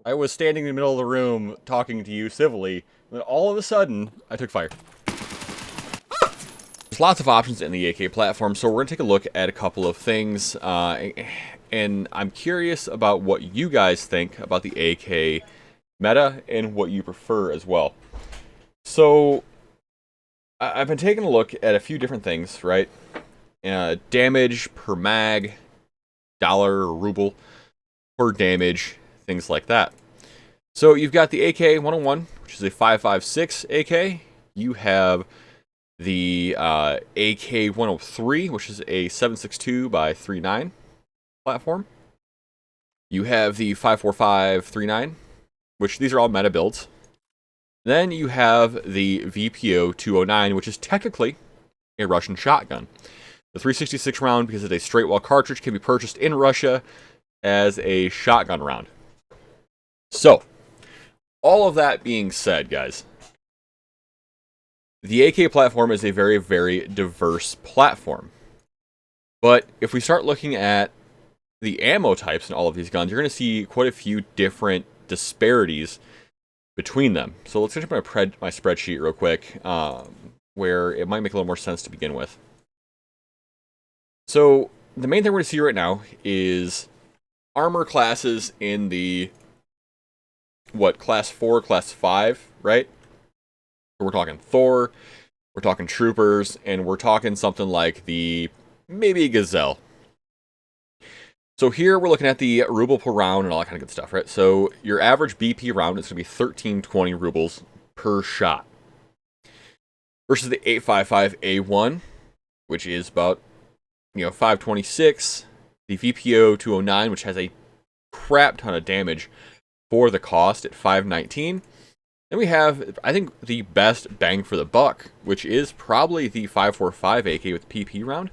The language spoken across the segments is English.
I was standing in the middle of the room talking to you civilly, and then all of a sudden, I took fire. There's lots of options in the AK platform, so we're going to take a look at a couple of things, and I'm curious about what you guys think about the AK meta and what you prefer as well. So, I've been taking a look at a few different things, right? Damage per mag, dollar or ruble per damage, things like that. So you've got the AK-101, which is a 5.56 AK. You have the AK-103, which is a 7.62 by 3.9 platform. You have the 5.45 3.9, which these are all meta builds. Then you have the VPO-209, which is technically a Russian shotgun. The 366 round, because it's a straight wall cartridge, can be purchased in Russia as a shotgun round. So, all of that being said, guys, the AK platform is a very, very diverse platform. But if we start looking at the ammo types in all of these guns, you're going to see quite a few different disparities between them. So let's get to my spreadsheet real quick, where it might make a little more sense to begin with. So the main thing we're going to see right now is armor classes in the, class 4, class 5, right? We're talking Thor, we're talking Troopers, and we're talking something like maybe Gazelle. So here we're looking at the ruble per round and all that kind of good stuff, right? So your average BP round is going to be 1320 rubles per shot. Versus the 8.55A1, which is about, 526. The VPO 209, which has a crap ton of damage for the cost at 519. Then we have, I think, the best bang for the buck, which is probably the 5.45 AK with PP round.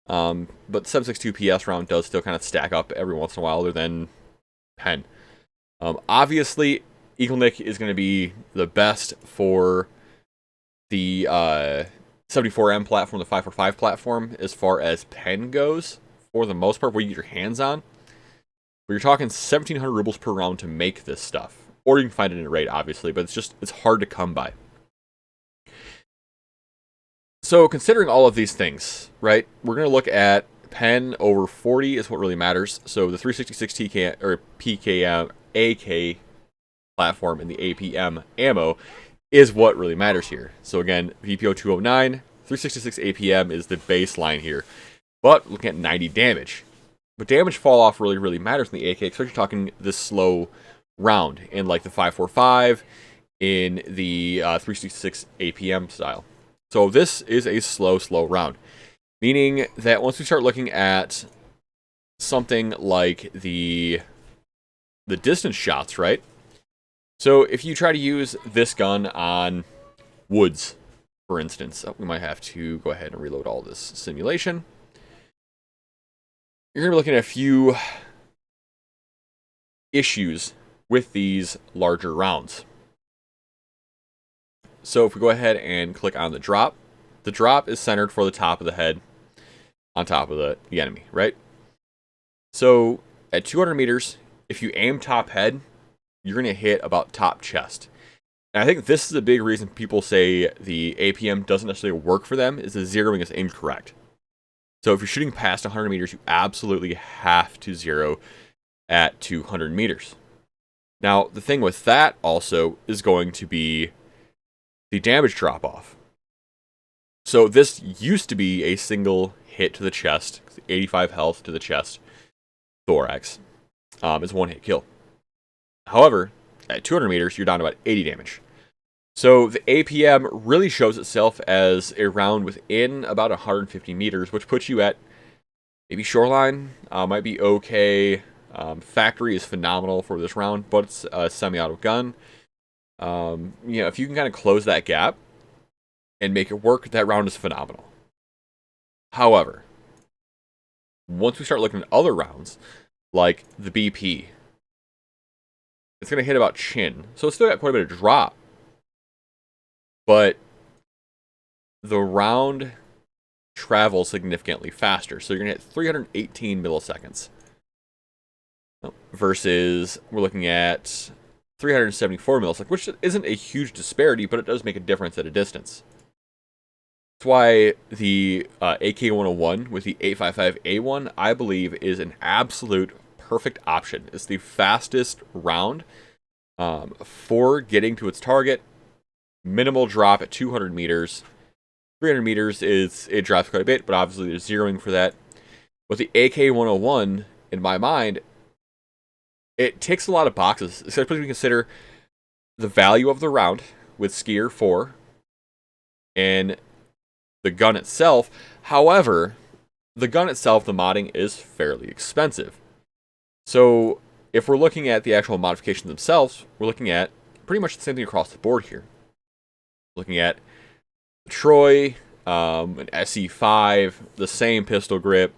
But the 7.62 PS round does still kind of stack up every once in a while, other than pen. Obviously, Eaglenik is going to be the best for the 74M platform, the 5.45 platform, as far as pen goes, for the most part, what you get your hands on. But you're talking 1,700 rubles per round to make this stuff. Or you can find it in a raid, obviously, but it's hard to come by. So, considering all of these things, right, we're going to look at pen over 40 is what really matters. So, the 366 TK, or PKM, AK platform and the APM ammo is what really matters here. So, again, VPO 209, 366 APM is the baseline here. But, looking at 90 damage. But damage fall off really, really matters in the AK, especially talking this slow round in like the 5.45 in the 366 APM style. So this is a slow round, meaning that once we start looking at something like the distance shots, right? So if you try to use this gun on woods, for instance, we might have to go ahead and reload all this simulation. You're going to be looking at a few issues with these larger rounds. So if we go ahead and click on the drop is centered for the top of the head on top of the enemy, right? So at 200 meters, if you aim top head, you're going to hit about top chest. And I think this is a big reason people say the APM doesn't necessarily work for them, is the zeroing is incorrect. So if you're shooting past 100 meters, you absolutely have to zero at 200 meters. Now, the thing with that also is going to be the damage drop-off. So this used to be a single hit to the chest, 85 health to the chest, thorax, is one hit kill. However, at 200 meters, you're down to about 80 damage. So the APM really shows itself as a round within about 150 meters, which puts you at maybe shoreline, might be okay. Factory is phenomenal for this round, but it's a semi-auto gun. If you can kind of close that gap and make it work, that round is phenomenal. However, once we start looking at other rounds, like the BP, it's going to hit about chin. So it's still got quite a bit of drop. But the round travels significantly faster. So you're going to hit 318 milliseconds. versus we're looking at 374 mils, like, which isn't a huge disparity, but it does make a difference at a distance. That's why the AK-101 with the 855A1, I believe, is an absolute perfect option. It's the fastest round for getting to its target. Minimal drop at 200 meters. 300 meters it drops quite a bit, but obviously there's zeroing for that. With the AK-101, in my mind, it ticks a lot of boxes, especially when you consider the value of the round with Skier 4 and the gun itself. However, the gun itself, the modding, is fairly expensive. So if we're looking at the actual modifications themselves, we're looking at pretty much the same thing across the board here. Looking at Troy, an SE5, the same pistol grip,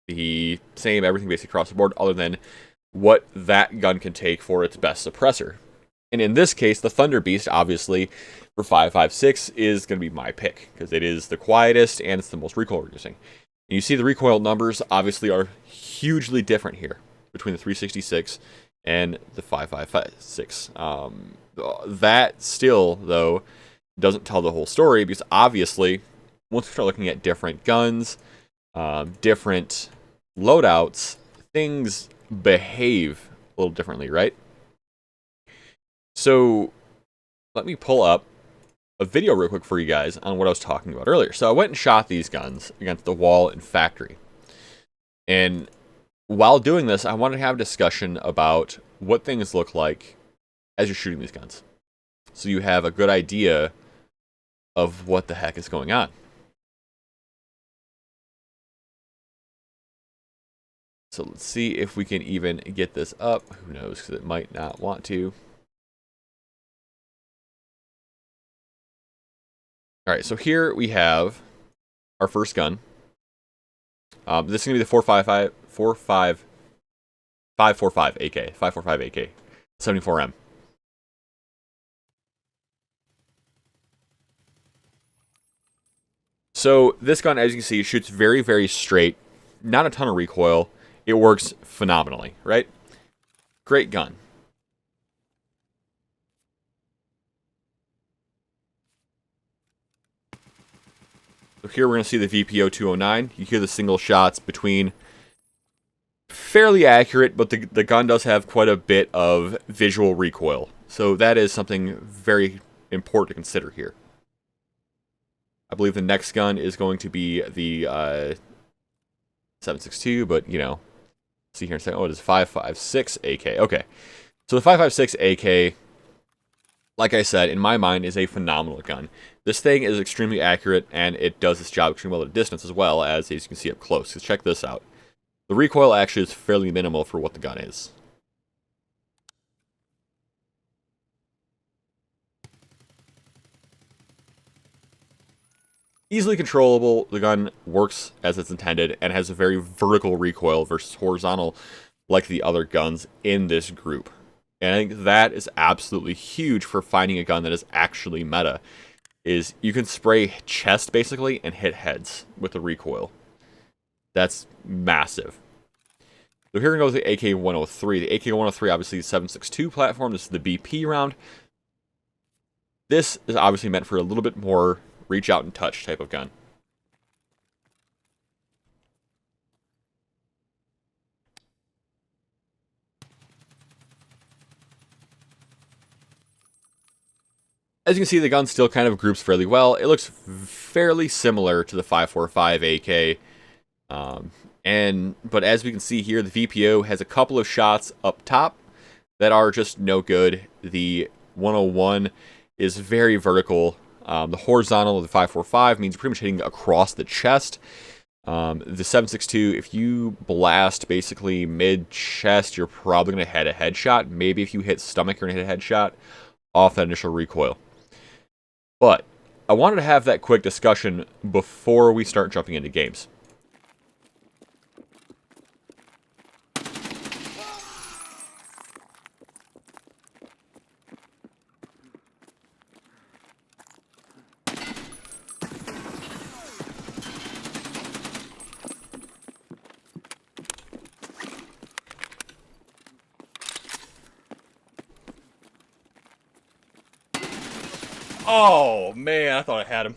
the same everything basically across the board, other than what that gun can take for its best suppressor. And in this case, the Thunder Beast, obviously, for 5.56 is going to be my pick, because it is the quietest and it's the most recoil reducing. And you see the recoil numbers obviously are hugely different here between the 366 and the 5.56. That still, though, doesn't tell the whole story, because obviously, once we start looking at different guns, different loadouts, things behave a little differently, right? So let me pull up a video real quick for you guys on what I was talking about earlier. So I went and shot these guns against the wall in factory. And while doing this, I wanted to have a discussion about what things look like as you're shooting these guns, so you have a good idea of what the heck is going on. So let's see if we can even get this up. Who knows, because it might not want to. All right, so here we have our first gun. This is going to be the 545 AK, 545 AK, 74M. So this gun, as you can see, shoots very, very straight. Not a ton of recoil. It works phenomenally, right? Great gun. So here we're going to see the VPO 209. You hear the single shots between. Fairly accurate, but the gun does have quite a bit of visual recoil. So that is something very important to consider here. I believe the next gun is going to be the 7.62, but, you know, see here in a second. Oh, it is 5.56 AK. Okay. So the 5.56 AK, like I said, in my mind, is a phenomenal gun. This thing is extremely accurate, and it does its job extremely well at a distance, as well as you can see up close. So check this out. The recoil actually is fairly minimal for what the gun is. Easily controllable, the gun works as it's intended, and has a very vertical recoil versus horizontal like the other guns in this group. And I think that is absolutely huge for finding a gun that is actually meta. Is you can spray chest, basically, and hit heads with the recoil. That's massive. So here we go with the AK-103. The AK-103, obviously, the 7.62 platform. This is the BP round. This is obviously meant for a little bit more reach out and touch type of gun. As you can see, the gun still kind of groups fairly well. It looks fairly similar to the 5.45 AK. But as we can see here, the VPO has a couple of shots up top that are just no good. The 101 is very vertical. The horizontal of the 5.45 means you're pretty much hitting across the chest. The 7.62, if you blast basically mid-chest, you're probably going to hit a headshot. Maybe if you hit stomach, you're going to hit a headshot off that initial recoil. But I wanted to have that quick discussion before we start jumping into games. Oh, man, I thought I had him.